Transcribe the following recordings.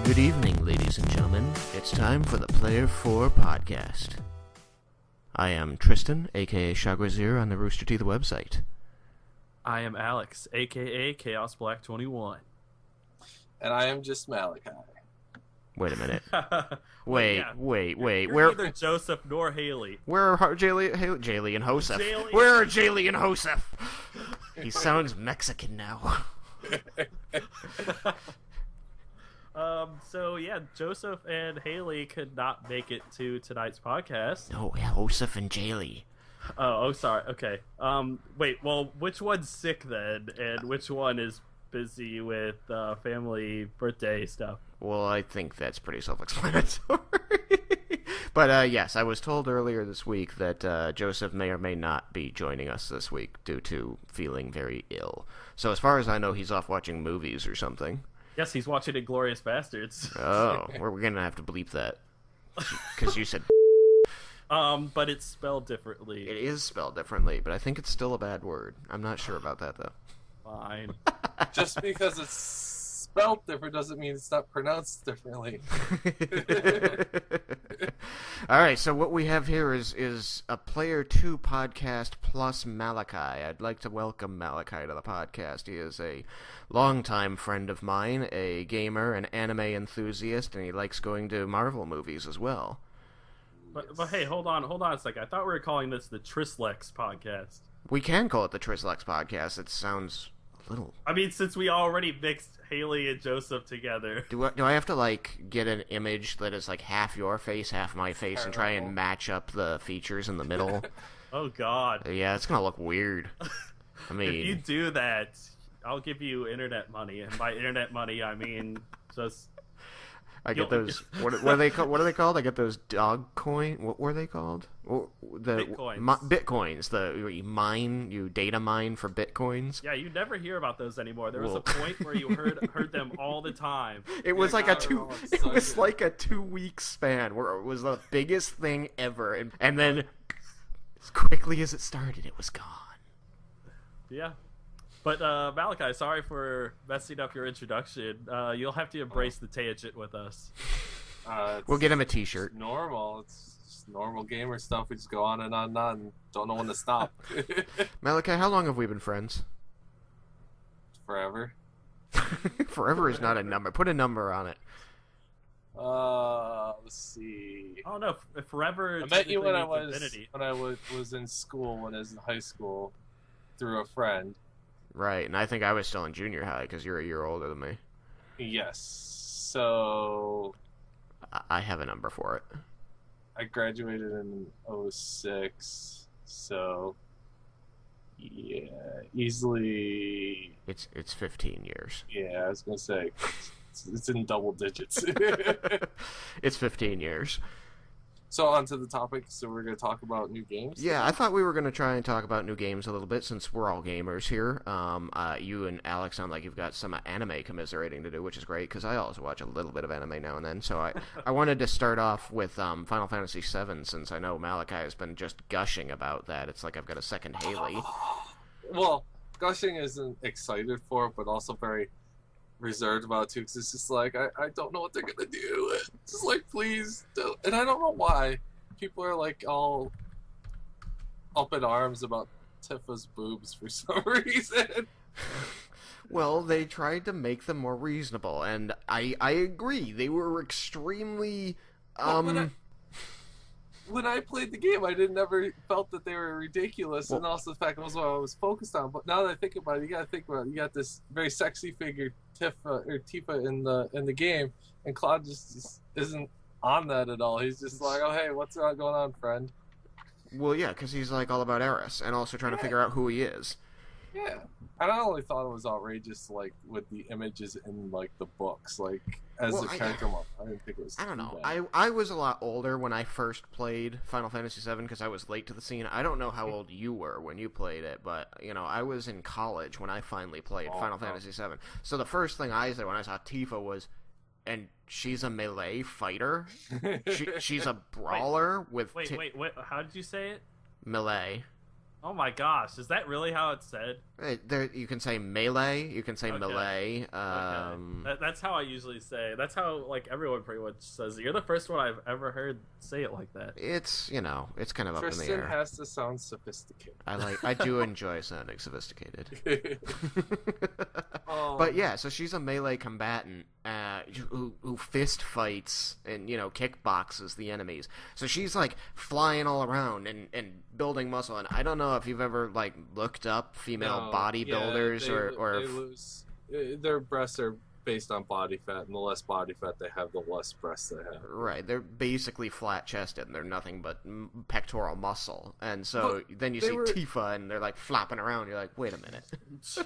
Good evening, ladies and gentlemen. It's time for the Player 4 podcast. I am Tristan, aka Shagwazir on the Rooster Teeth website. I am Alex, aka Chaos Black 21. And I am just Malachi. Wait a minute. Wait. Wait. You're neither Joseph nor Haley. Where are Jayley and Hoseph? Where are Jayley and Hoseph? He sounds Mexican now. So yeah, Joseph and Haley could not make it to tonight's podcast. No, Hoseph and Jayley. Oh, sorry. Okay. Wait. Well, which one's sick then, and which one is busy with family birthday stuff? Well, I think that's pretty self-explanatory. But yes, I was told earlier this week that Joseph may or may not be joining us this week due to feeling very ill. So as far as I know, he's off watching movies or something. Yes, he's watching Inglourious Bastards. Oh, we're gonna have to bleep that because you said. But it's spelled differently. It is spelled differently, but I think it's still a bad word. I'm not sure about that though. Fine. Just because it's spelled different doesn't mean it's not pronounced differently. All right, so what we have here is a Player 2 podcast plus Malachi. I'd like to welcome Malachi to the podcast. He is a longtime friend of mine, a gamer, an anime enthusiast, and he likes going to Marvel movies as well. But hey, hold on a second. I thought we were calling this the TrisLex podcast. We can call it the TrisLex podcast. It sounds a little... I mean, since we already mixed Haley and Joseph together. Do I have to, like, get an image that is, like, half your face, half my face, and try and match up the features in the middle? Oh, God. Yeah, it's gonna look weird. I mean... If you do that, I'll give you internet money. And by internet money, I mean just... I get those. What are they called? What are they called? I get those dog coin. What were they called? The Bitcoins. Bitcoins. You data mine for bitcoins. Yeah, you never hear about those anymore. There was a point where you heard them all the time. It was like It was like a 2-week span where it was the biggest thing ever, and then as quickly as it started, it was gone. Yeah. But, Malachi, sorry for messing up your introduction. You'll have to embrace the tangent with us. We'll get him a t-shirt. It's normal. It's just normal gamer stuff. We just go on and on and on. Don't know when to stop. Malachi, how long have we been friends? Forever. Forever is not a number. Put a number on it. Let's see. Oh, no. Forever... I met you when I was in school, when I was in high school, through a friend. Right, and I think I was still in junior high because you're a year older than me. Yes. So... I have a number for it. I graduated in 2006, so... Yeah, easily... It's 15 years. Yeah, I was going to say, it's in double digits. It's 15 years. So on to the topic, so we're going to talk about new games? Yeah, I thought we were going to try and talk about new games a little bit since we're all gamers here. You and Alex sound like you've got some anime commiserating to do, which is great, because I also watch a little bit of anime now and then. So I wanted to start off with Final Fantasy VII, since I know Malachi has been just gushing about that. It's like I've got a second Haley. Well, gushing isn't excited for it, but also very reserved about it too, because it's just like I don't know what they're gonna do. It's just like, please don't. And I don't know why people are like all up in arms about Tifa's boobs for some reason. Well, they tried to make them more reasonable, and I agree. They were extremely when I played the game, I never felt that they were ridiculous, and also the fact that was what I was focused on. But now that I think about it, you gotta think about it. You got this very sexy figure, Tifa in the game, and Claude just isn't on that at all. He's just like, oh hey, what's going on, friend? Well, yeah, because he's like all about Eris, and also trying to figure out who he is. Yeah, and I only thought it was outrageous, like with the images in like the books, like as a character model. I didn't think it was. I don't know. Bad. I was a lot older when I first played Final Fantasy VII because I was late to the scene. I don't know how old you were when you played it, but I was in college when I finally played Final Fantasy VII. So the first thing I said when I saw Tifa was, "And she's a melee fighter? she's a brawler with." Wait. How did you say it? Melee. Oh my gosh, is that really how it's said? There, you can say melee, you can say Okay. melee. That's how I usually say. That's how like everyone pretty much says it. You're the first one I've ever heard say it like that. It's, you know, it's kind of up in the Tristan air. has to sound sophisticated. I do enjoy sounding sophisticated. Oh. But yeah, so she's a melee combatant who fist fights and, you know, kickboxes the enemies. So she's like flying all around and building muscle. And I don't know if you've ever like looked up female bodybuilders or they lose. Their breasts are based on body fat, and the less body fat they have, the less breasts they have. right. They're basically flat chested and they're nothing but pectoral muscle. And so then you see Tifa and they're like flopping around. You're like, wait a minute.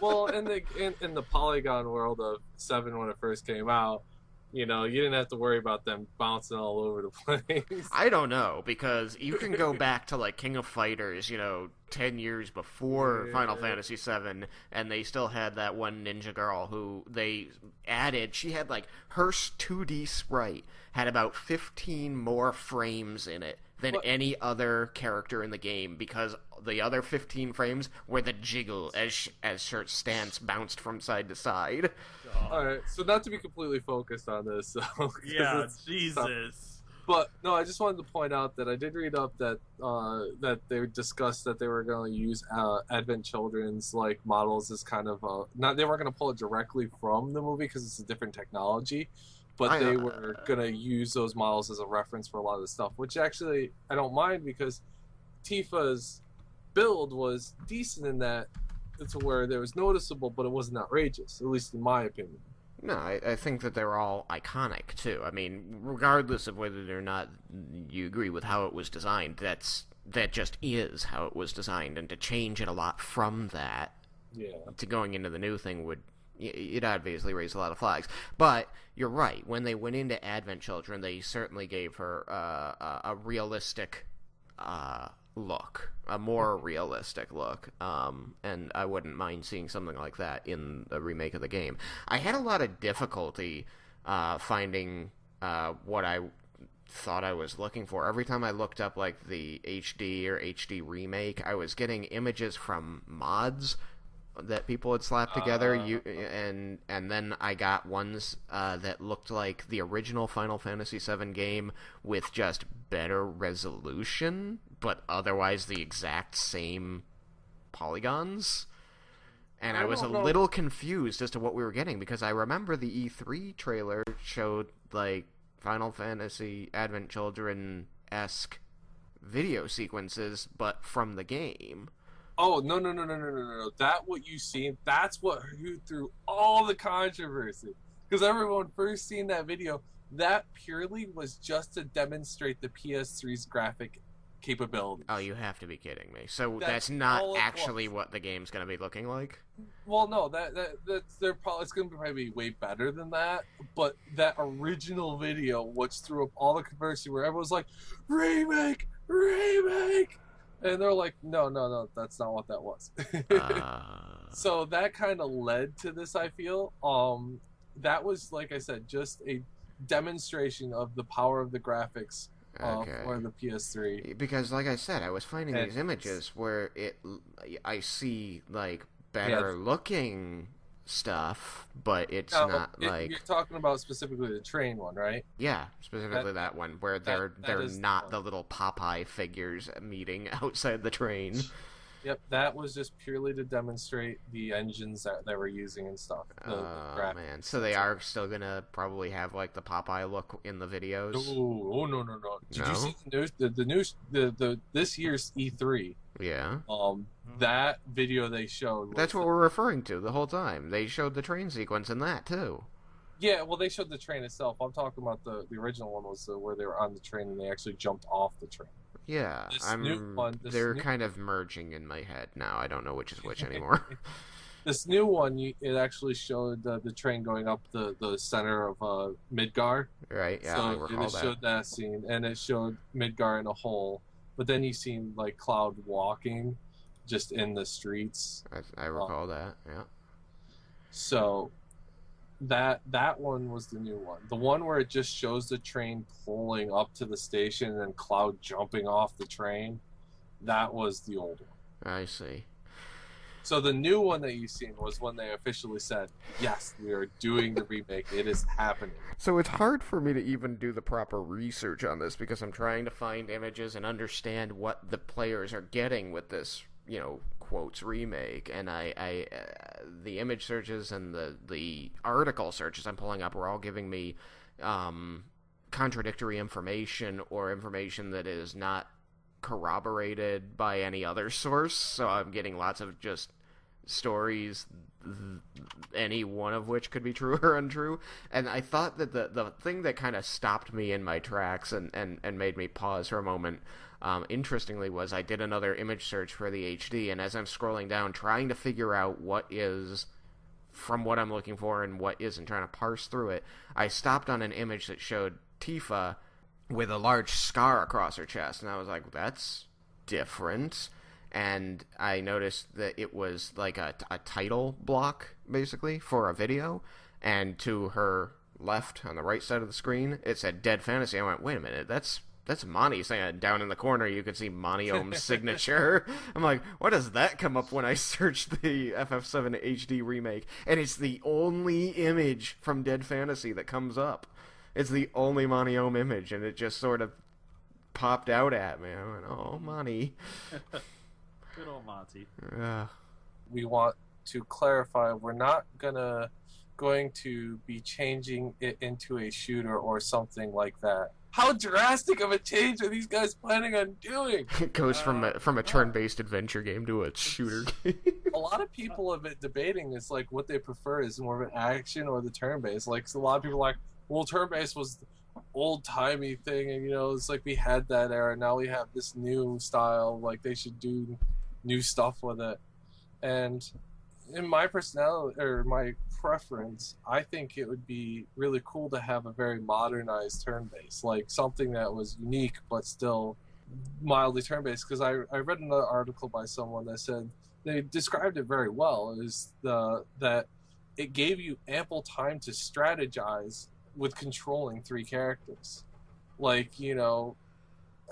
Well, in the Polygon world of 7 when it first came out, you know, you didn't have to worry about them bouncing all over the place. I don't know, because you can go back to like King of Fighters, you know, 10 years before Final Fantasy VII, and they still had that one ninja girl who they added. She had like her 2D sprite had about 15 more frames in it than any other character in the game, because the other 15 frames were the jiggle as her stance bounced from side to side. Alright, so not to be completely focused on this, so, Yeah, Jesus. But no, I just wanted to point out that I did read up that that they discussed that they were going to use Advent Children's like models as kind of not they weren't going to pull it directly from the movie because it's a different technology, but they were going to use those models as a reference for a lot of the stuff, which actually I don't mind because Tifa's build was decent in that it's where there was noticeable, but it wasn't outrageous, at least in my opinion. No, I think that they're all iconic, too. I mean, regardless of whether or not you agree with how it was designed, that just is how it was designed, and to change it a lot from that to going into the new thing it obviously raised a lot of flags. But you're right, when they went into Advent Children, they certainly gave her a realistic look, a more realistic look, and I wouldn't mind seeing something like that in the remake of the game. I had a lot of difficulty finding what I thought I was looking for. Every time I looked up like the HD or HD remake, I was getting images from mods that people had slapped together, and then I got ones that looked like the original Final Fantasy VII game with just better resolution, but otherwise the exact same polygons. And I was a little confused as to what we were getting, because I remember the E3 trailer showed like Final Fantasy Advent Children-esque video sequences, but from the game. Oh, no. That what you seen, that's what threw all the controversy. Because everyone first seen that video, that purely was just to demonstrate the PS3's graphic capabilities. Oh, you have to be kidding me. So that's not actually what the game's going to be looking like? Well, no, it's going to probably be way better than that. But that original video, which threw up all the controversy where everyone's like, remake! And they're like, no, that's not what that was. So that kind of led to this, I feel. That was, like I said, just a demonstration of the power of the graphics for the PS3. Because, like I said, I was finding these images where I see, like, better looking stuff, but it's not like... You're talking about specifically the train one, right? Yeah, specifically that one, where they're not the little Popeye figures meeting outside the train. Yep, that was just purely to demonstrate the engines that they were using and stuff. The man. So they are still gonna probably have, like, the Popeye look in the videos? Oh, no. Did you see the news, this year's E3? Yeah. That video they showed... That's what we're referring to the whole time. They showed the train sequence in that, too. Yeah, well, they showed the train itself. I'm talking about the original one was where they were on the train and they actually jumped off the train. Yeah, they're kind of merging in my head now. I don't know which is which anymore. This new one, it actually showed the train going up the center of Midgar. Right, yeah, so I recall it showed that scene, and it showed Midgar in a hole. But then you seen like Cloud walking just in the streets. I recall that, yeah. So that one was the new one. The one where it just shows the train pulling up to the station and then Cloud jumping off the train, that was the old one. I see. So the new one that you've seen was when they officially said, yes, we are doing the remake. It is happening. So it's hard for me to even do the proper research on this because I'm trying to find images and understand what the players are getting with this, quotes remake. And the image searches and the article searches I'm pulling up are all giving me contradictory information or information that is not corroborated by any other source. So I'm getting lots of just stories, any one of which could be true or untrue. And I thought that the thing that kind of stopped me in my tracks and made me pause for a moment, interestingly, was I did another image search for the HD, and as I'm scrolling down trying to figure out what is from what I'm looking for and what isn't, trying to parse through it, I stopped on an image that showed Tifa with a large scar across her chest, and I was like, that's different. And I noticed that it was like a title block, basically, for a video, and to her left, on the right side of the screen, it said Dead Fantasy. I went, wait a minute, that's Monty saying. Down in the corner you could see Monty Ohm's signature. I'm like, why does that come up when I searched the FF7 HD remake? And it's the only image from Dead Fantasy that comes up. It's the only Monty Ohm image, and it just sort of popped out at me. I went, oh, Monty. Good old Monty. We want to clarify, we're not going to be changing it into a shooter or something like that. How drastic of a change are these guys planning on doing? It goes from a turn-based adventure game to a shooter game. A lot of people have been debating is like what they prefer is more of an action or the turn-based. Like, so a lot of people are like, well, turn-based was old-timey thing, and it's like we had that era. Now we have this new style. Like, they should do new stuff with it. And in my personality or my preference, I think it would be really cool to have a very modernized turn-based, like something that was unique but still mildly turn-based. Because I read another article by someone that said they described it very well, is that it gave you ample time to strategize with controlling three characters. Like, and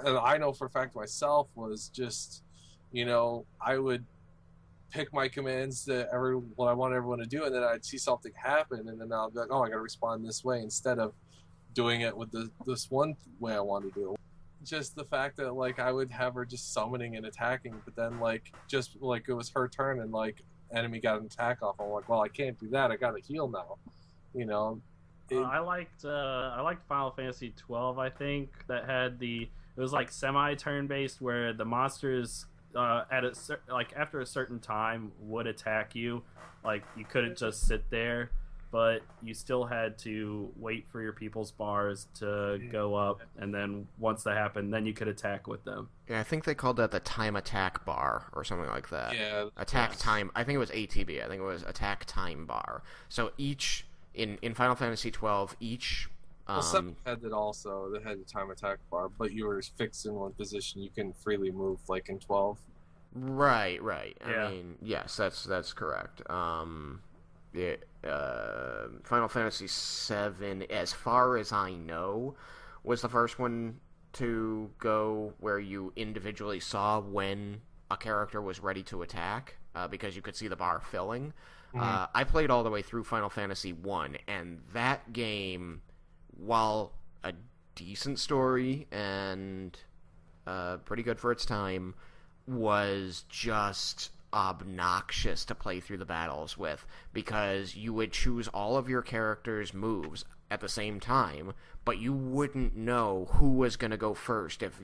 I know for a fact myself was just, I would pick my commands that what I want everyone to do, and then I'd see something happen, and then I'll be like, oh, I gotta respond this way instead of doing it with this one way I want to do it. Just the fact that, like, I would have her just summoning and attacking, but then, like, just, like, it was her turn, and, like, enemy got an attack off. I'm like, well, I can't do that. I gotta heal now. I liked Final Fantasy 12. I think that had it was like semi turn based, where the monsters after a certain time would attack you. Like, you couldn't just sit there, but you still had to wait for your people's bars to go up, and then once that happened, then you could attack with them. Yeah, I think they called that the time attack bar or something like that. Yeah. Attack time. I think it was ATB. I think it was attack time bar. So each in Final Fantasy 12, each some had it also. They had the time attack bar, but you were fixed in one position. You can freely move, like in 12. Right. Yeah. I mean, yes, that's correct. Final Fantasy VII, as far as I know, was the first one to go where you individually saw when a character was ready to attack, because you could see the bar filling. Mm-hmm. I played all the way through Final Fantasy I, and that game, while a decent story and pretty good for its time, was just obnoxious to play through the battles with, because you would choose all of your characters' moves at the same time, but you wouldn't know who was going to go first, if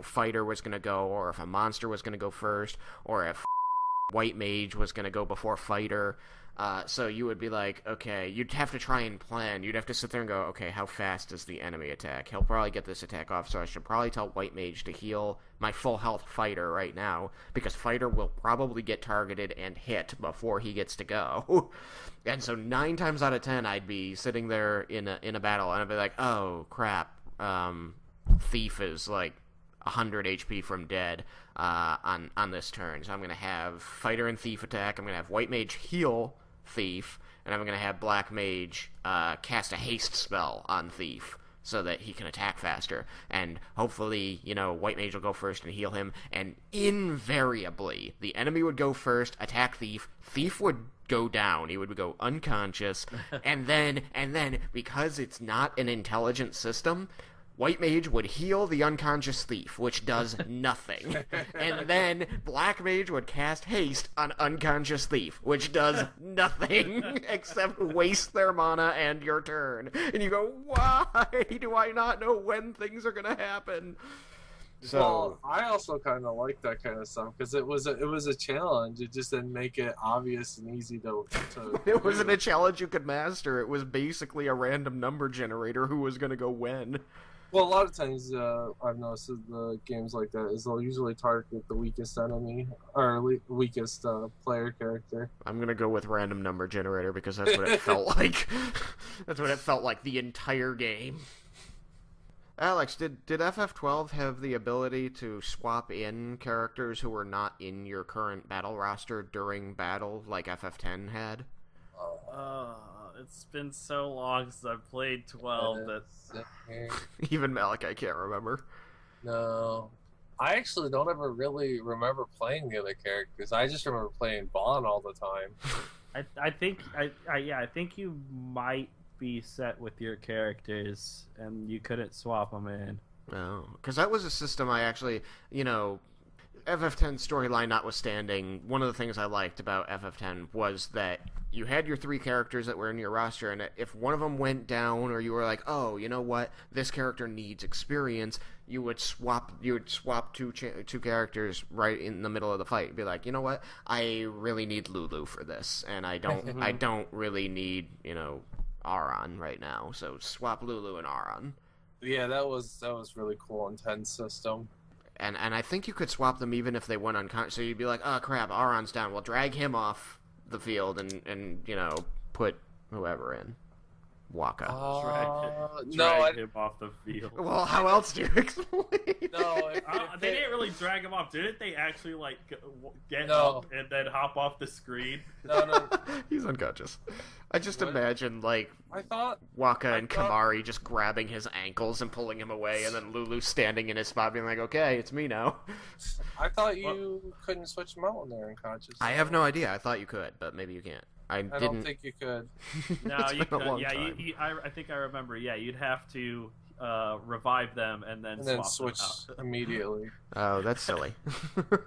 fighter was going to go, or if a monster was going to go first, or if white mage was going to go before fighter. So you would be like, okay, you'd have to try and plan. You'd have to sit there and go, okay, how fast does the enemy attack? He'll probably get this attack off, so I should probably tell white mage to heal my full health fighter right now, because fighter will probably get targeted and hit before he gets to go. And so 9 times out of 10, I'd be sitting there in a battle, and I'd be like, oh, crap, Thief is like 100 HP from dead on this turn, so I'm going to have fighter and Thief attack, I'm going to have white mage heal Thief, and I'm going to have black mage cast a haste spell on Thief so that he can attack faster. And hopefully, White Mage will go first and heal him. And invariably, the enemy would go first, attack Thief. Thief would go down. He would go unconscious. and then, because it's not an intelligent system, White Mage would heal the unconscious Thief, which does nothing. And then Black Mage would cast Haste on unconscious Thief, which does nothing except waste their mana and your turn. And you go, why do I not know when things are going to happen? So, well, I also kind of like that kind of stuff because it was a challenge. It just didn't make it obvious and easy to It wasn't a challenge you could master. It was basically a random number generator who was going to go when. Well, a lot of times I've noticed the games like that is they'll usually target the weakest enemy or weakest player character. I'm gonna go with random number generator because that's what it felt like. That's what it felt like the entire game. Alex, did FF12 have the ability to swap in characters who were not in your current battle roster during battle like FF10 had? It's been so long since I've played 12 that even Malachi can't remember. No. I actually don't ever really remember playing the other characters. I just remember playing Vaughn all the time. I think you might be set with your characters and you couldn't swap them in. No, because that was a system I actually, FF10 storyline notwithstanding, one of the things I liked about FF10 was that you had your 3 characters that were in your roster, and if one of them went down, or you were like, oh, you know what, this character needs experience, you would swap two characters right in the middle of the fight. You'd be like, you know what, I really need Lulu for this, and I don't really need, Aron right now, so swap Lulu and Aron. Yeah, that was really cool, intense system. And I think you could swap them even if they went unconscious. So you'd be like, oh crap, Aron's down. Well, drag him off the field and put whoever in. Waka. Drag him off the field. Well, how else do you explain? No, they didn't really drag him off, didn't they? Actually, get up and then hop off the screen. No. He's unconscious. I just imagine I thought Waka and Kamari just grabbing his ankles and pulling him away, and then Lulu standing in his spot, being like, "Okay, it's me now." I thought you couldn't switch them out when they're unconscious. I have no idea. I thought you could, but maybe you can't. I don't think you could. No, you could. Yeah, I think I remember. Yeah, you'd have to revive them and then switch immediately. Oh, that's silly.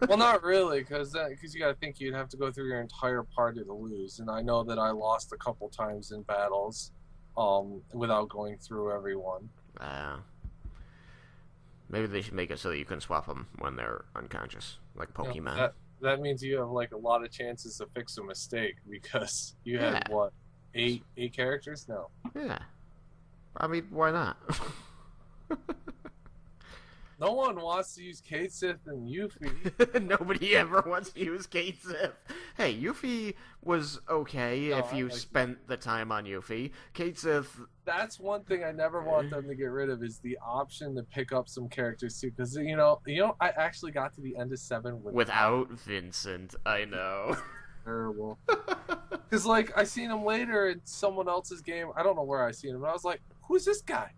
Well, not really, because you got to think you'd have to go through your entire party to lose. And I know that I lost a couple times in battles, without going through everyone. Maybe they should make it so that you can swap them when they're unconscious, like Pokemon. Yeah, that means you have a lot of chances to fix a mistake because you had what, eight characters? No. Yeah. I mean, why not? No one wants to use Kate Sith and Yuffie. Nobody ever wants to use Kate Sith. Hey, Yuffie was okay if you spent the time on Yuffie. Kate Sith... That's one thing I never want them to get rid of, is the option to pick up some characters too. Because, I actually got to the end of 7 without Vincent. I know. Terrible. Because, I seen him later in someone else's game. I don't know where I seen him. And I was like, who's this guy?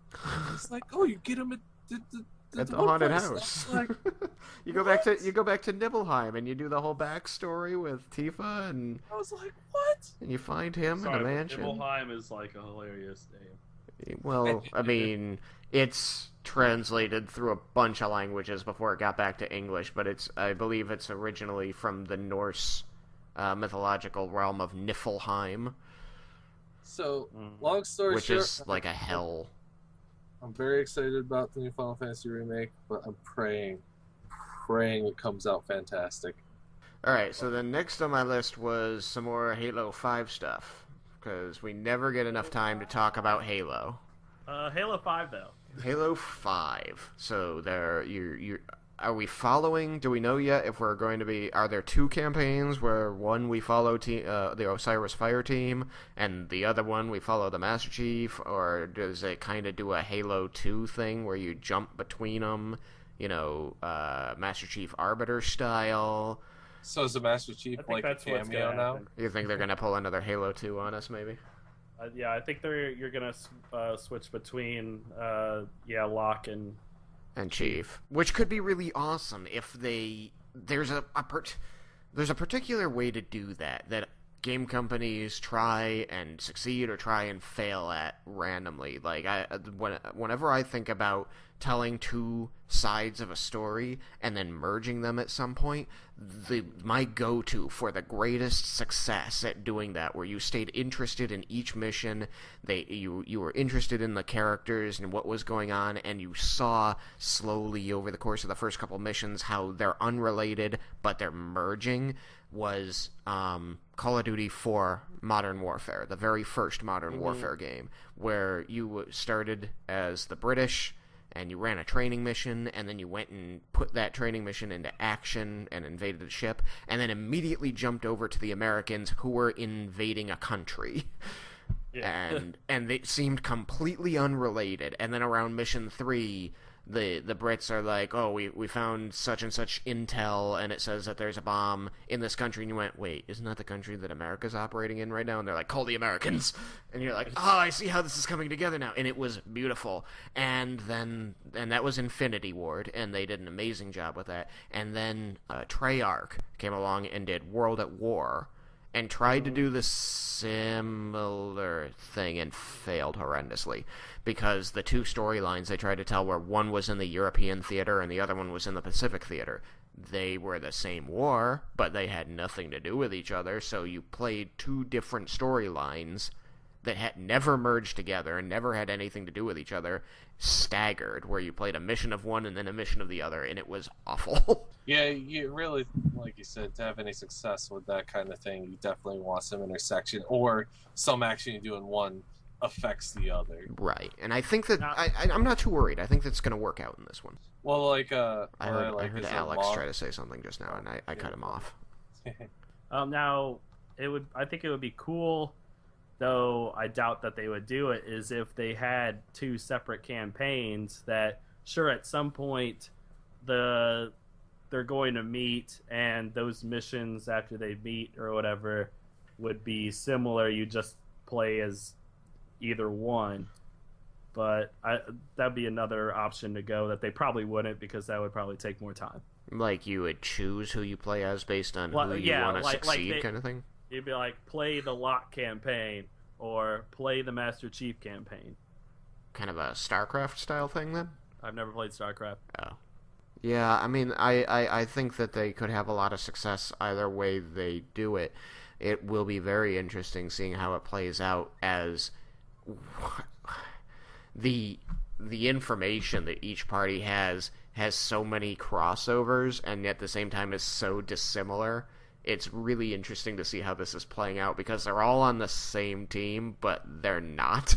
It's like, oh, you get him at the haunted house. You go back to Nibelheim and you do the whole backstory with Tifa, and I was like, what? And you find him in a mansion. Nibelheim is a hilarious name. Well, I mean, it's translated through a bunch of languages before it got back to English, but I believe it's originally from the Norse mythological realm of Niflheim. So, long story short, which is like a hell. I'm very excited about the new Final Fantasy remake, but I'm praying it comes out fantastic. Alright, so the next on my list was some more Halo 5 stuff, because we never get enough time to talk about Halo. Halo 5, though. Halo 5. So are we following? Do we know yet if we're going to be? Are there 2 campaigns where one we follow the Osiris Fire team, and the other one we follow the Master Chief, or does it kind of do a Halo 2 thing where you jump between them? Master Chief Arbiter style. So is the Master Chief like a cameo now? You think they're going to pull another Halo 2 on us, maybe? Yeah, I think you're gonna switch between Locke and Chief, which could be really awesome if there's a particular way to do that game companies try and succeed or try and fail at randomly. Like whenever I think about telling two sides of a story and then merging them at some point, my go-to for the greatest success at doing that, where you stayed interested in each mission, you were interested in the characters and what was going on, and you saw slowly over the course of the first couple missions how they're unrelated but they're merging, was Call of Duty 4 Modern Warfare, the very first Modern Warfare game, where you started as the British and you ran a training mission, and then you went and put that training mission into action and invaded a ship, and then immediately jumped over to the Americans who were invading a country. Yeah. and they seemed completely unrelated. And then around mission 3, the Brits are like, oh, we found such and such intel, and it says that there's a bomb in this country, and you went, wait, isn't that the country that America's operating in right now? And they're like, call the Americans. And you're like, oh, I see how this is coming together now. And it was beautiful. And that was Infinity Ward, and they did an amazing job with that. And then Treyarch came along and did World at War, and tried to do the similar thing and failed horrendously, because the two storylines they tried to tell, where one was in the European theater and the other one was in the Pacific theater, they were the same war, but they had nothing to do with each other, so you played two different storylines that had never merged together and never had anything to do with each other, staggered, where you played a mission of one and then a mission of the other, and it was awful. Yeah, you really, like you said, to have any success with that kind of thing, you definitely want some intersection, or some action you do in one affects the other. Right, and I think that I'm not too worried. I think that's going to work out in this one. Well, like I heard Alex try to say something just now, and I cut him off. Now, I think it would be cool, though I doubt that they would do it, is if they had two separate campaigns that, sure, at some point they're going to meet, and those missions after they meet or whatever would be similar. You just play as either one. But that'd be another option to go that they probably wouldn't, because that would probably take more time. Like, you would choose who you play as based on who you want to succeed, kind of thing? You'd be like, play the Locke campaign, or play the Master Chief campaign. Kind of a StarCraft style thing, then? I've never played StarCraft. Oh. Yeah, I mean, I think that they could have a lot of success either way they do it. It will be very interesting seeing how it plays out, as the information that each party has so many crossovers, and at the same time is so dissimilar. It's really interesting to see how this is playing out, because they're all on the same team, but they're not.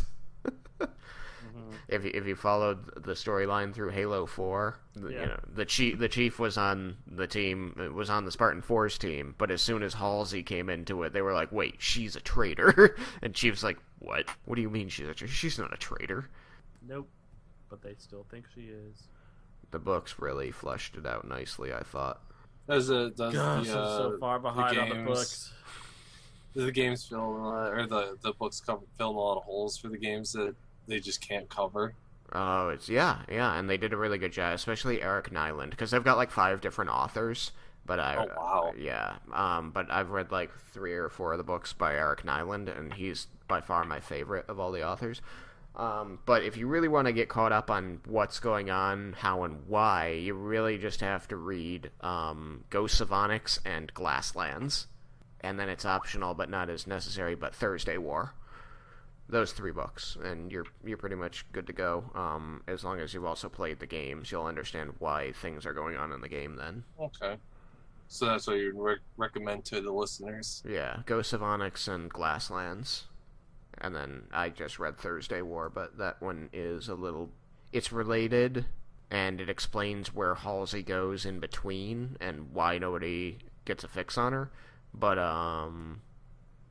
If you followed the storyline through Halo 4, you know, the chief was on the team, it was on the Spartan 4's team, but as soon as Halsey came into it, they were like, wait, she's a traitor. And Chief's like, what? What do you mean she's a traitor? She's not a traitor. Nope. But they still think she is. The books really fleshed it out nicely, I thought. I'm so far behind on the books. The games fill, or the books fill a lot of holes for the games that they just can't cover. Oh, yeah, and they did a really good job, especially Eric Nyland, because they've got like 5 different authors. But but I've read like 3 or 4 of the books by Eric Nyland, and he's by far my favorite of all the authors. But if you really want to get caught up on what's going on, how and why, you really just have to read Ghosts of Onyx and Glasslands. And then it's optional, but not as necessary, but Thursday War. Those 3 books, and you're pretty much good to go. As long as you've also played the games, you'll understand why things are going on in the game then. Okay. So that's what you recommend to the listeners? Yeah, Ghosts of Onyx and Glasslands. And then I just read Thursday War, but that one is it's related, and it explains where Halsey goes in between and why nobody gets a fix on her. But,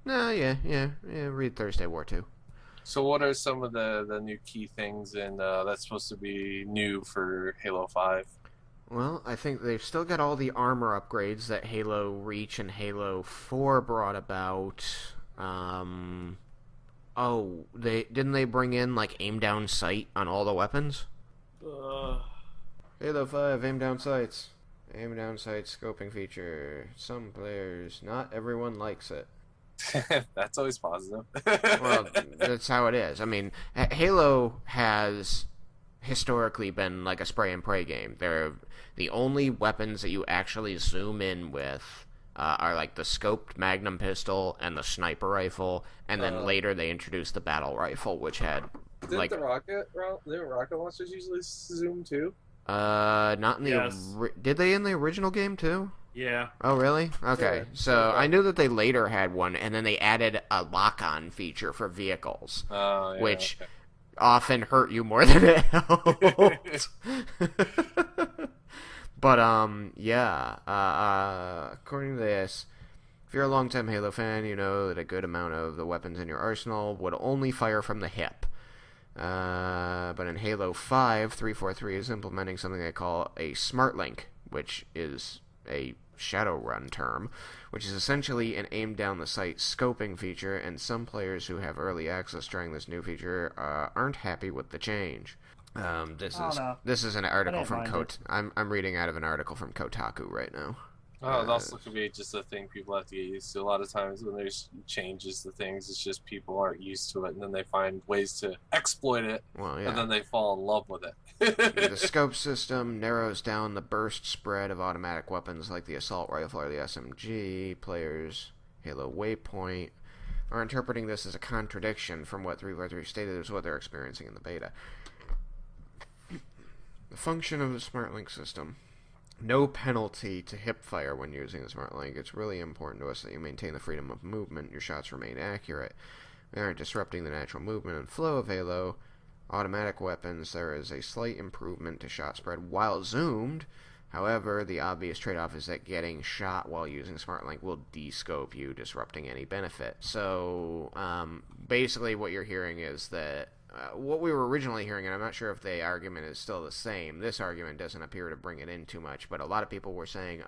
read Thursday War too. So what are some of the new key things that's supposed to be new for Halo 5? Well, I think they've still got all the armor upgrades that Halo Reach and Halo 4 brought about. Oh, they bring in like aim down sight on all the weapons? Halo 5 aim down sights. Aim down sight scoping feature. Some players, not everyone likes it. That's always positive. Well, that's how it is. I mean, Halo has historically been like a spray and pray game. They're the only weapons that you actually zoom in with are like the scoped magnum pistol and the sniper rifle, and then later they introduced the battle rifle, which had Didn't the rocket launchers usually zoom too? Not in the did they in the original game too? Yeah. Oh, really? Okay. Yeah. So I knew that they later had one, and then they added a lock-on feature for vehicles, which often hurt you more than it helped. But, according to this, if you're a longtime Halo fan, you know that a good amount of the weapons in your arsenal would only fire from the hip. But in Halo 5, 343 is implementing something they call a smart link, which is a Shadowrun term, which is essentially an aim down the sight scoping feature, and some players who have early access during this new feature aren't happy with the change. This is an article from I'm reading out of an article from Kotaku right now. Oh, it also could be just a thing people have to get used to. A lot of times when there's changes to things, it's just people aren't used to it, and then they find ways to exploit it, and then they fall in love with it. The scope system narrows down the burst spread of automatic weapons like the assault rifle or the SMG. Players, Halo Waypoint, are interpreting this as a contradiction from what 343 stated is what they're experiencing in the beta. The function of the Smart Link system. No penalty to hip fire when using the Smart Link. It's really important to us that you maintain the freedom of movement. Your shots remain accurate. They aren't disrupting the natural movement and flow of Halo. Automatic weapons, there is a slight improvement to shot spread while zoomed. However, the obvious trade-off is that getting shot while using Smart Link will de-scope you, disrupting any benefit. So, basically what you're hearing is that what we were originally hearing, and I'm not sure if the argument is still the same, this argument doesn't appear to bring it in too much, but a lot of people were saying,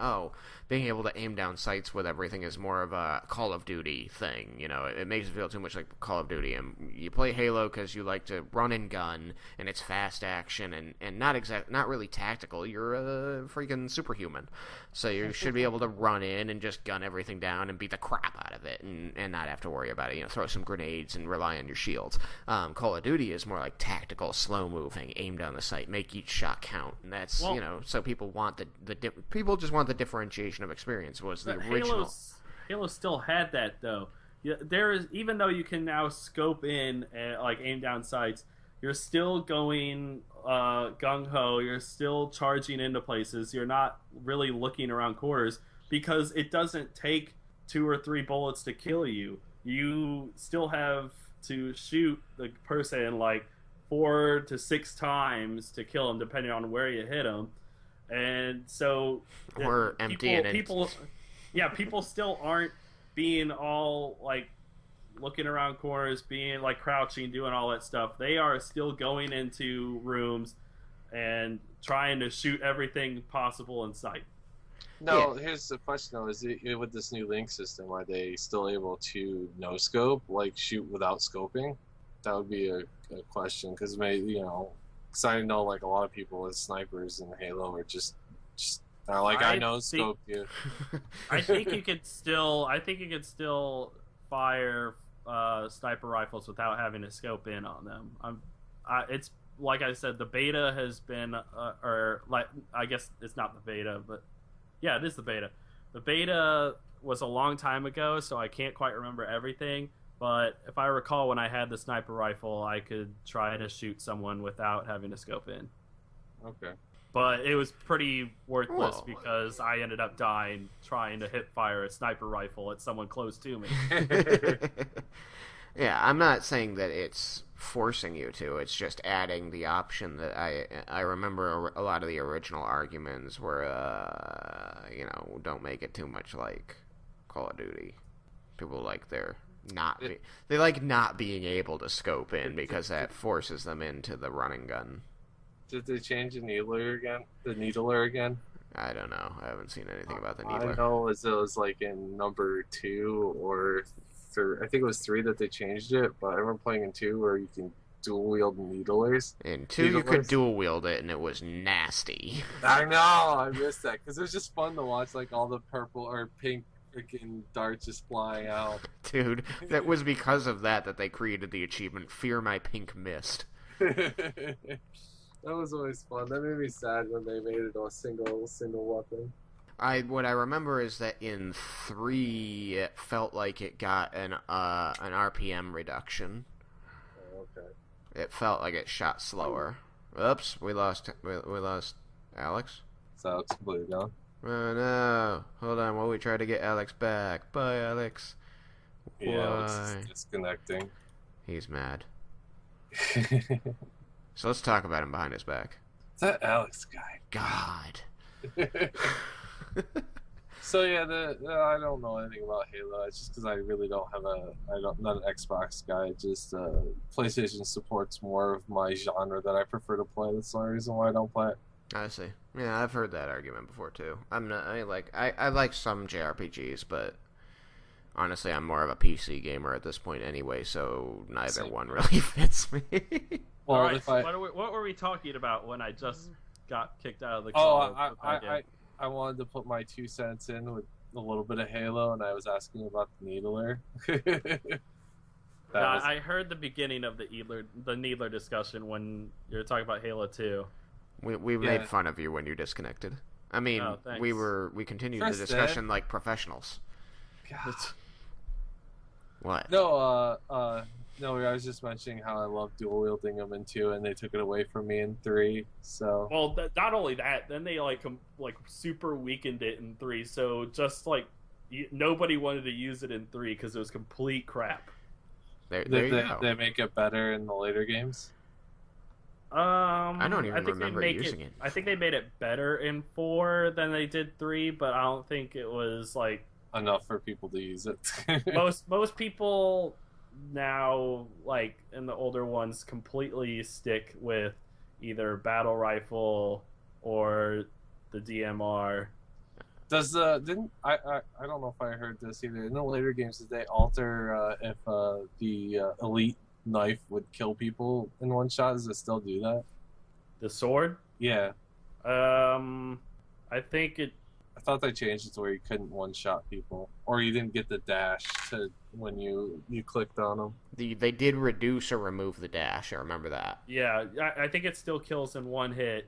being able to aim down sights with everything is more of a Call of Duty thing. You know, it makes it feel too much like Call of Duty. And you play Halo because you like to run and gun, and it's fast action, and not really tactical. You're a freaking superhuman. So you should be able to run in and just gun everything down and beat the crap out of it, and not have to worry about it. You know, throw some grenades and rely on your shields. Call of Duty is more like tactical, slow-moving, aim down the sight, make each shot count, and that's so people want people just want the differentiation of experience. Was the original Halo still had that though. There is, even though you can now scope in like aim down sights, you're still going gung ho. You're still charging into places. You're not really looking around corners because it doesn't take 2 or 3 bullets to kill you. You still have to shoot the person like 4 to 6 times to kill him, depending on where you hit him. And so or emptying people still aren't being all like looking around corners, being like crouching, doing all that stuff. They are still going into rooms and trying to shoot everything possible in sight. No, here's the question though: is it with this new link system, are they still able to no scope, like shoot without scoping? That would be a question, because maybe because I know like a lot of people with snipers in Halo are just are like I know scope you. I think you could still fire sniper rifles without having to scope in on them. It's like I said, the beta has been, or like I guess it's not the beta, but. Yeah, it is the beta. The beta was a long time ago, so I can't quite remember everything. But if I recall, when I had the sniper rifle, I could try to shoot someone without having to scope in. Okay. But it was pretty worthless because I ended up dying trying to hip fire a sniper rifle at someone close to me. Yeah, I'm not saying that it's forcing you to. It's just adding the option that I remember a lot of the original arguments were, don't make it too much like Call of Duty. People like they like not being able to scope in because that forces them into the running gun. Did they change the needler again? I don't know. I haven't seen anything about the needler. I know it was like in number 2 or I think it was 3 that they changed it, but I remember playing in 2 where you can dual wield needlers. In 2, you could dual wield it, and it was nasty. I know, I missed that because it was just fun to watch, like all the purple or pink freaking darts just flying out. Dude, that was because of that they created the achievement, Fear My Pink Mist. That was always fun. That made me sad when they made it a single weapon. What I remember is that in 3, it felt like it got an RPM reduction. Oh, okay. It felt like it shot slower. Oops, we lost Alex. So Alex completely gone. Oh no! Hold on, while we try to get Alex back. Bye, Alex. Yeah, Alex is disconnecting. He's mad. So let's talk about him behind his back. It's that Alex guy. God. So yeah, I don't know anything about Halo. It's just because I really don't have not an Xbox guy. Just PlayStation supports more of my genre that I prefer to play. That's the only reason why I don't play it. I see. Yeah, I've heard that argument before too. I like some JRPGs, but honestly, I'm more of a PC gamer at this point anyway. So neither one really fits me. Well, all right, what were we talking about when I just got kicked out of the call? I wanted to put my 2 cents in with a little bit of Halo, and I was asking about the Needler. I heard the beginning of the Needler discussion when you were talking about Halo 2. We made fun of you when you disconnected. I mean, we continued the discussion like professionals. God. What? No, I was just mentioning how I love dual wielding them in 2, and they took it away from me in 3. So well, not only that, then they like super weakened it in 3. So just like nobody wanted to use it in 3 because it was complete crap. There you go. They make it better in the later games. I don't even remember using it. I think they made it better in 4 than they did 3, but I don't think it was like enough for people to use it. most people now, like in the older ones, completely stick with either battle rifle or the DMR. Does I don't know if I heard this either. In the later games, did they alter if the elite knife would kill people in one shot? Does it still do that? The sword? Yeah. I think it. I thought they changed it to where you couldn't one-shot people, or you didn't get the dash to when you clicked on them. They did reduce or remove the dash. I remember that. Yeah, I think it still kills in one hit,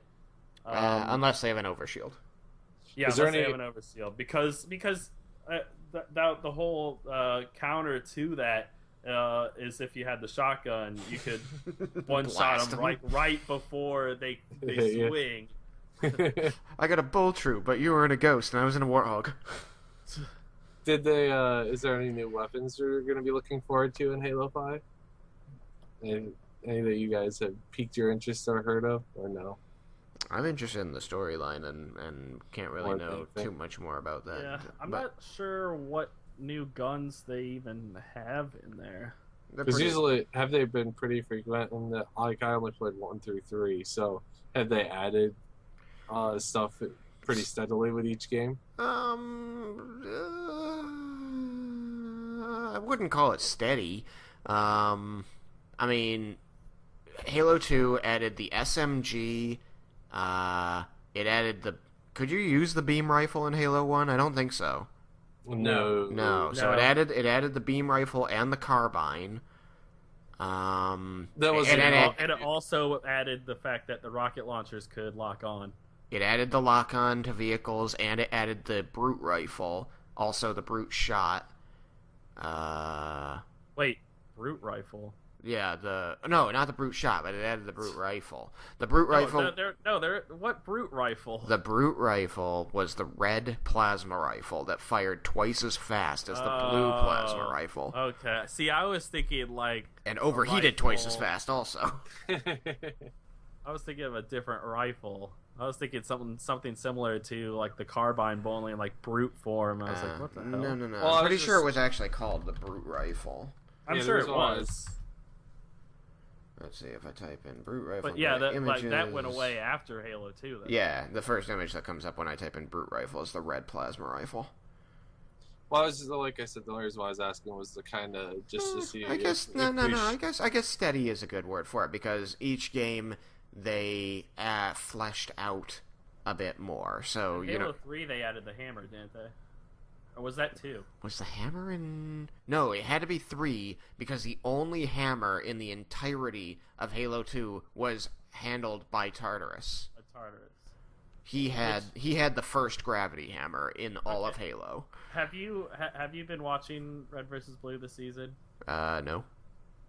unless they have an overshield. Yeah, unless they have an overshield, because the whole counter to that is if you had the shotgun, you could one shot them right before they swing. I got a bull troop, but you were in a ghost and I was in a warthog. Did they? Is there any new weapons you're going to be looking forward to in Halo 5? Any that you guys have piqued your interest or heard of, or no? I'm interested in the storyline and can't really know too much more about that. Yeah, I'm not sure what new guns they even have in there. Because usually, have they been pretty frequent? In the I only played 1 through 3, so have they added stuff pretty steadily with each game? I wouldn't call it steady. I mean, Halo 2 added the SMG. It added the. Could you use the beam rifle in Halo 1? I don't think so. No. So it added the beam rifle and the carbine. And it also added the fact that the rocket launchers could lock on. It added the lock-on to vehicles, and it added the brute rifle, also the brute shot. Wait, brute rifle? Yeah, no, not the brute shot, but it added the brute rifle. The brute rifle. What brute rifle? The brute rifle was the red plasma rifle that fired twice as fast as the blue plasma rifle. Okay, see, I was thinking like and overheated twice as fast, also. I was thinking of a different rifle. I was thinking something similar to like the carbine, but only in like brute form. I was like, what the hell? No. Well, I'm pretty sure it was actually called the brute rifle. I'm sure it was. Let's see if I type in brute rifle. But yeah, that went away after Halo 2. Though. Yeah, the first image that comes up when I type in brute rifle is the red plasma rifle. Well, I was just, like I said, the only reason why I was asking was to kind of just to see. I guess I guess steady is a good word for it because each game they fleshed out a bit more. So in Halo 3 they added the hammer, didn't they? Or was that 2? Was the hammer in? No, it had to be 3 because the only hammer in the entirety of Halo 2 was handled by Tartarus. He had the first gravity hammer in all of Halo. Have you been watching Red vs. Blue this season? No,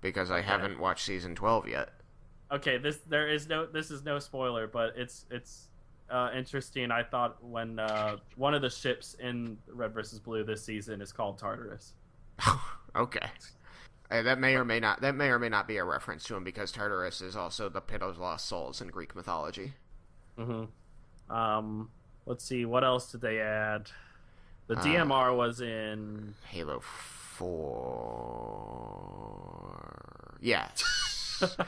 because I haven't watched season 12 yet. Okay, this is no spoiler, but it's interesting. I thought when one of the ships in Red vs. Blue this season is called Tartarus. Okay. That may or may not be a reference to him because Tartarus is also the pit of lost souls in Greek mythology. Mm-hmm. Let's see, what else did they add? The DMR was in Halo 4. Yes.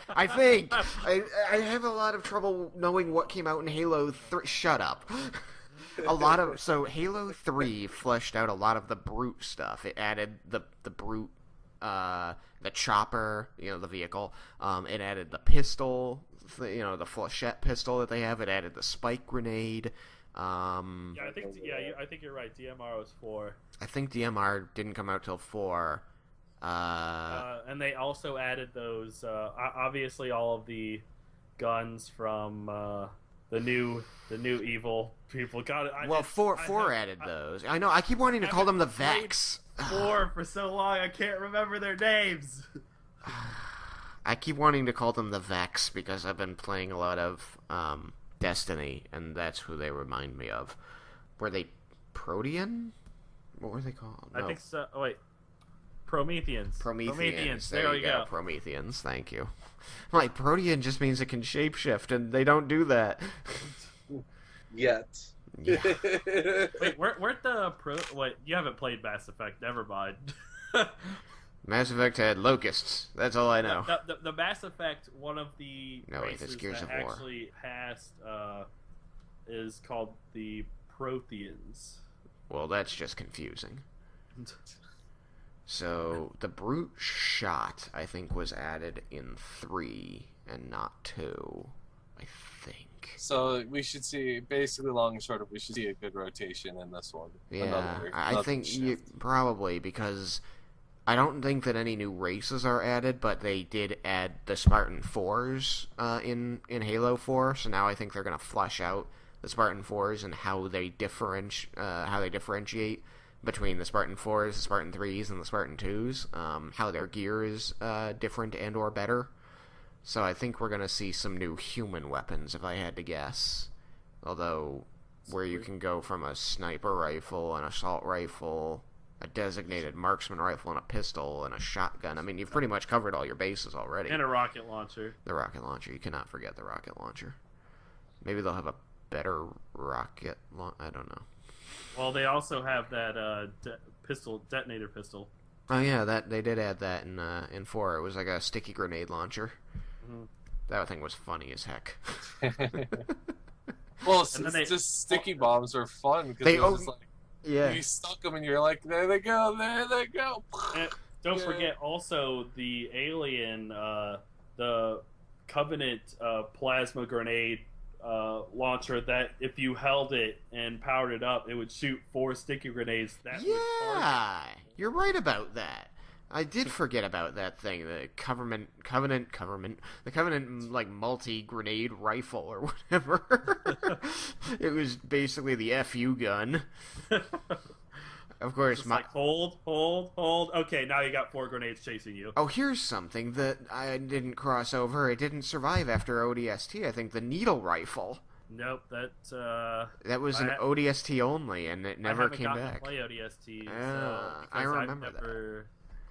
I think I have a lot of trouble knowing what came out in Halo 3. Shut up. Halo 3 fleshed out a lot of the brute stuff. It added the brute, the chopper, the vehicle. It added the pistol, the flechette pistol that they have. It added the spike grenade. I think you're right. DMR was 4. I think DMR didn't come out till 4. And they also added those. Obviously, all of the guns from the new evil people. Got it. Four added those. I know. I keep wanting to call them the Vex. 4 for so long, I can't remember their names. I keep wanting to call them the Vex because I've been playing a lot of Destiny, and that's who they remind me of. Were they Protean? What were they called? No. I think so. Oh, wait. Prometheans. There you go. Prometheans. Thank you. I'm like, Protean just means it can shapeshift, and they don't do that. Yet. Yeah. Wait, weren't the Wait, you haven't played Mass Effect. Never mind. Mass Effect had locusts. That's all I know. The Mass Effect, one of the races Gears that of War. actually passed is called the Protheans. Well, that's just confusing. So, the brute shot, I think, was added in 3 and not 2, I think. So, we should see, basically, long and short of, we should see a good rotation in this one. Yeah, I think probably, because I don't think that any new races are added, but they did add the Spartan 4s in Halo 4, so now I think they're going to flesh out the Spartan 4s and how they differentiate between the Spartan 4s, the Spartan 3s, and the Spartan 2s, how their gear is different and or better. So I think we're going to see some new human weapons, if I had to guess. Although, where you can go from a sniper rifle, an assault rifle, a designated marksman rifle, and a pistol, and a shotgun. I mean, you've pretty much covered all your bases already. And a rocket launcher. The rocket launcher. You cannot forget the rocket launcher. Maybe they'll have a better rocket launcher. I don't know. Well, they also have that detonator pistol. Oh yeah, that they did add that in 4. It was like a sticky grenade launcher. Mm-hmm. That thing was funny as heck. Well, just sticky bombs are fun because it was just like, you stuck them and you're like, there they go. And don't forget also the alien, the Covenant plasma grenade launcher that if you held it and powered it up, it would shoot 4 sticky grenades. You're right about that. I did forget about that thing, the Covenant, like multi-grenade rifle or whatever. It was basically the FU gun. Of course, like hold. Okay, now you got 4 grenades chasing you. Oh, here's something that I didn't cross over. It didn't survive after ODST. I think the needle rifle. Nope, that was an ODST only, and it never came back. I haven't gotten to play ODST. I remember that.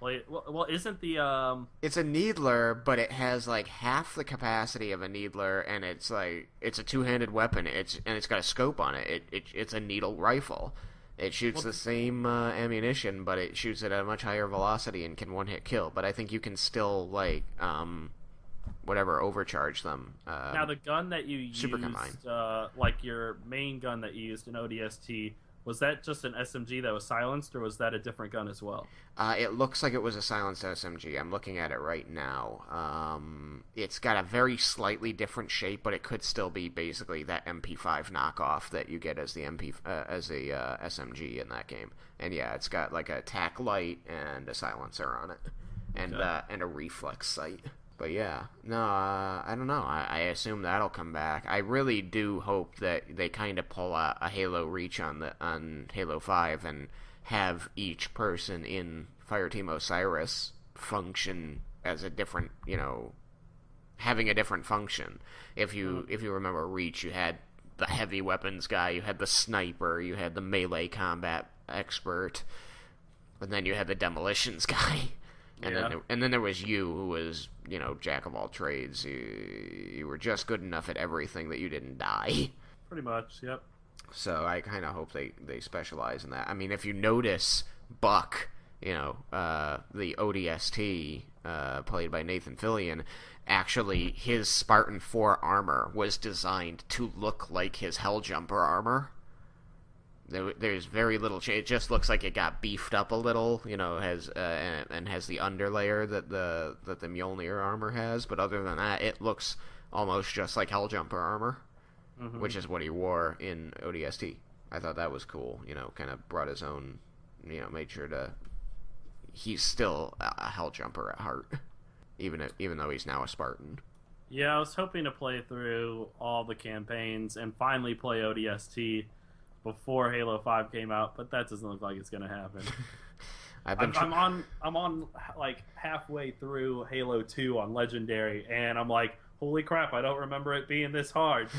Well, isn't the It's a needler, but it has like half the capacity of a needler, and it's a two-handed weapon. It's got a scope on it. It's a needle rifle. It shoots the same ammunition, but it shoots it at a much higher velocity and can one-hit kill. But I think you can still, overcharge them. Now, the gun that you used, like your main gun that you used in ODST, Was that just an SMG that was silenced, or was that a different gun as well? It looks like it was a silenced SMG. I'm looking at it right now. It's got a very slightly different shape, but it could still be basically that MP5 knockoff that you get as the SMG in that game. And yeah, it's got like a tac light and a silencer on it, and a reflex sight. But yeah, no, I don't know. I assume that'll come back. I really do hope that they kind of pull a Halo Reach on Halo 5 and have each person in Fireteam Osiris function as a different, having a different function. If you remember Reach, you had the heavy weapons guy, you had the sniper, you had the melee combat expert, and then you had the demolitions guy. And then there was you, who was, jack of all trades. You were just good enough at everything that you didn't die. Pretty much, yep. So I kind of hope they specialize in that. I mean, if you notice Buck, the ODST, played by Nathan Fillion, actually his Spartan 4 armor was designed to look like his Helljumper armor. There's very little change. It just looks like it got beefed up a little, has and has the underlayer that the Mjolnir armor has. But other than that, it looks almost just like Helljumper armor, which is what he wore in ODST. I thought that was cool. Kind of brought his own, made sure to. He's still a Helljumper at heart, even though he's now a Spartan. Yeah, I was hoping to play through all the campaigns and finally play ODST before Halo 5 came out, but that doesn't look like it's going to happen. I'm on like halfway through Halo 2 on Legendary, and I'm like, holy crap, I don't remember it being this hard.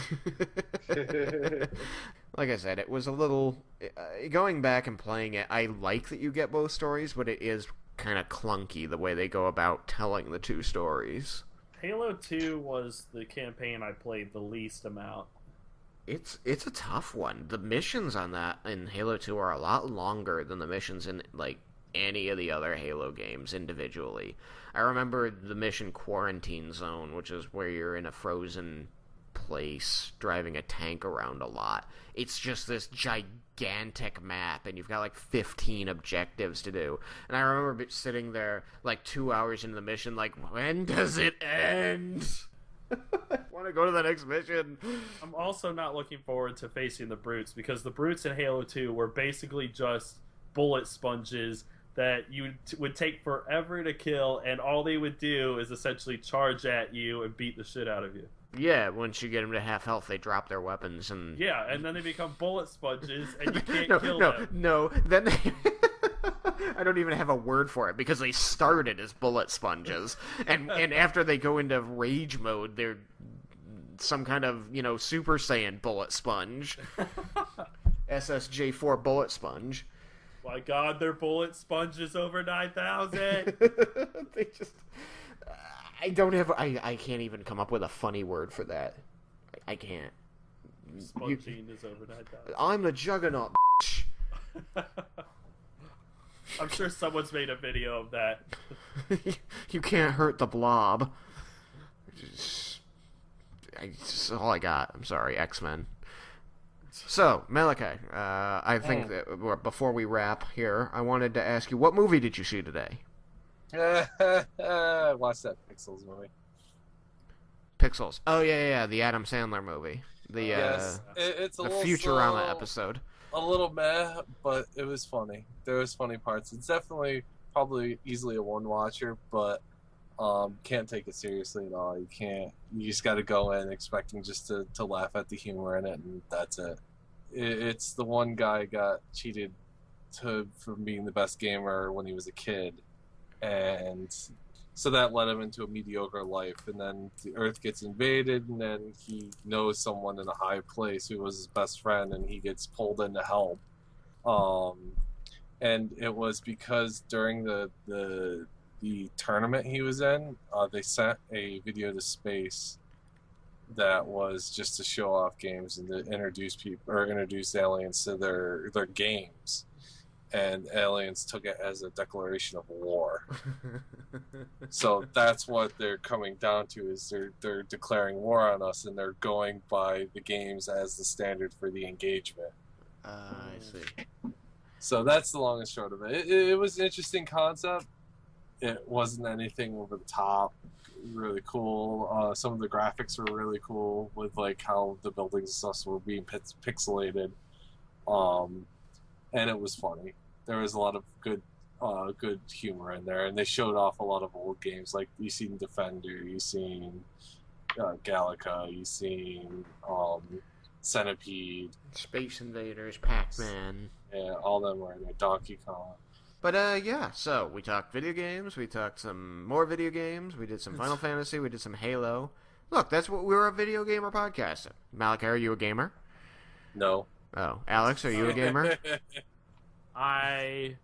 Like I said, it was a little... going back and playing it, I like that you get both stories, but it is kind of clunky the way they go about telling the two stories. Halo 2 was the campaign I played the least amount. It's a tough one. The missions on that in Halo 2 are a lot longer than the missions in any of the other Halo games individually. I remember the mission Quarantine Zone, which is where you're in a frozen place driving a tank around a lot. It's just this gigantic map, and you've got 15 objectives to do. And I remember sitting there 2 hours into the mission when does it end? I want to go to the next mission. I'm also not looking forward to facing the brutes, because the brutes in Halo 2 were basically just bullet sponges that you would take forever to kill, and all they would do is essentially charge at you and beat the shit out of you. Yeah, once you get them to half health, they drop their weapons and... Yeah, and then they become bullet sponges, and you can't kill them. No, then they... I don't even have a word for it, because they started as bullet sponges, and after they go into rage mode, they're some kind of, Super Saiyan bullet sponge. SSJ4 bullet sponge. My god, they're bullet sponges over 9,000! They just... I can't even come up with a funny word for that. I can't. Sponging is over 9,000. I'm the Juggernaut, I'm sure someone's made a video of that. You can't hurt the blob. That's all I got. I'm sorry, X-Men. So, Malachi, I think that before we wrap here, I wanted to ask you, what movie did you see today? I watched that Pixels movie. Pixels. Oh, yeah, the Adam Sandler movie. Yes, it's a little Futurama slow. Episode. A little meh, but it was funny. There was funny parts. It's definitely probably easily a one watcher, but can't take it seriously at all. You just got to go in expecting just to laugh at the humor in it, and that's it. It's the one guy got cheated from being the best gamer when he was a kid, and so that led him into a mediocre life. And then the Earth gets invaded, and then he knows someone in a high place who was his best friend, and he gets pulled in to help. And it was because during the tournament he was in, they sent a video to space that was just to show off games and to introduce aliens to their games. And aliens took it as a declaration of war. So that's what they're coming down to, is they're declaring war on us, and they're going by the games as the standard for the engagement. I see. So that's the long and short of it. It was an interesting concept. It wasn't anything over the top. Really cool. Some of the graphics were really cool with like how the buildings and stuff were being pixelated. And it was funny. There was a lot of good humor in there, and they showed off a lot of old games. Like you seen Defender, you seen Galaga, you seen Centipede, Space Invaders, Pac-Man. yeah, all them were in there. Donkey Kong. But yeah, so we talked video games, we talked some more video games, we did some Final Fantasy, we did some Halo. Look, that's what we're a video gamer podcast. Malachi, are you a gamer? No. Oh, Alex, are you a gamer? I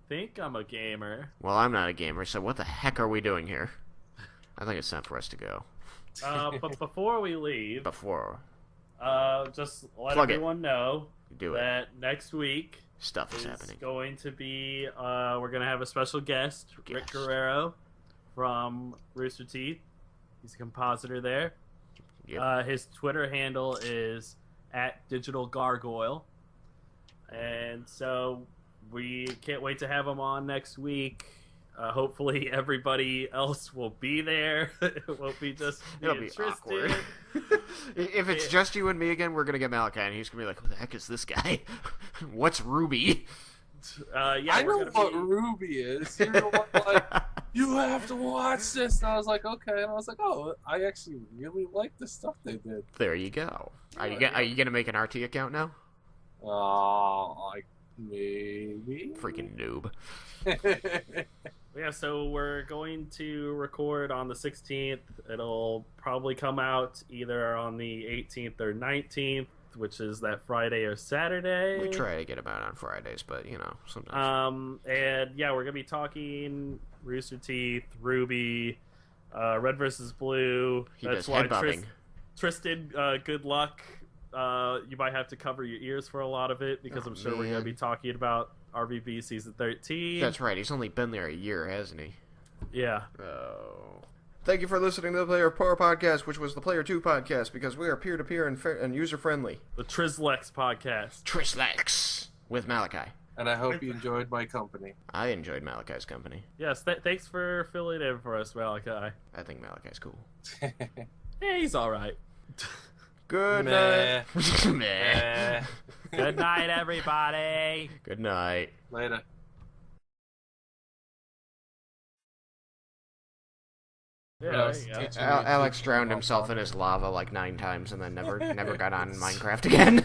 think I'm a gamer. Well, I'm not a gamer, so what the heck are we doing here? I think it's time for us to go. But before we leave, just let Plug it. everyone know Do it. that next week Stuff is is happening. going to be, we're going to have a special guest, Rick Guerrero from Rooster Teeth. He's a compositor there. Yep. His Twitter handle is @digitalgargoyle. And so we can't wait to have him on next week. Hopefully everybody else will be there. It won't be just me It'll and be Tristan. awkward. If it's just you and me again, we're gonna get Malachi, and he's gonna be like, "Who the heck is this guy? What's Ruby?" Yeah, I know what Ruby is. You're the one like, you have to watch this. And I was like, okay. And I was like, oh, I actually really like the stuff they did. There you go. Are you gonna make an RT account now? Like maybe. Freaking noob. Yeah, so we're going to record on the 16th. It'll probably come out either on the 18th or 19th, which is that Friday or Saturday. We try to get them out on Fridays, but sometimes. And yeah, we're gonna be talking Rooster Teeth, Ruby, Red versus Blue. He does headbutting. Tristan, good luck. You might have to cover your ears for a lot of it because I'm sure we're gonna be talking about RVB season 13. That's right. He's only been there a year, hasn't he? Yeah. Oh. Thank you for listening to the Player 4 podcast, which was the Player 2 podcast, because we are peer-to-peer and user-friendly. The TrisLex podcast. TrisLex with Malachi. And I hope you enjoyed my company. I enjoyed Malachi's company. Yes, thanks for filling in for us, Malachi. I think Malachi's cool. Yeah, he's all right. Good night. Meh. Good night, everybody. Good night. Later. Yeah, there you go. Alex drowned himself in his lava like 9 times and then never got on Minecraft again.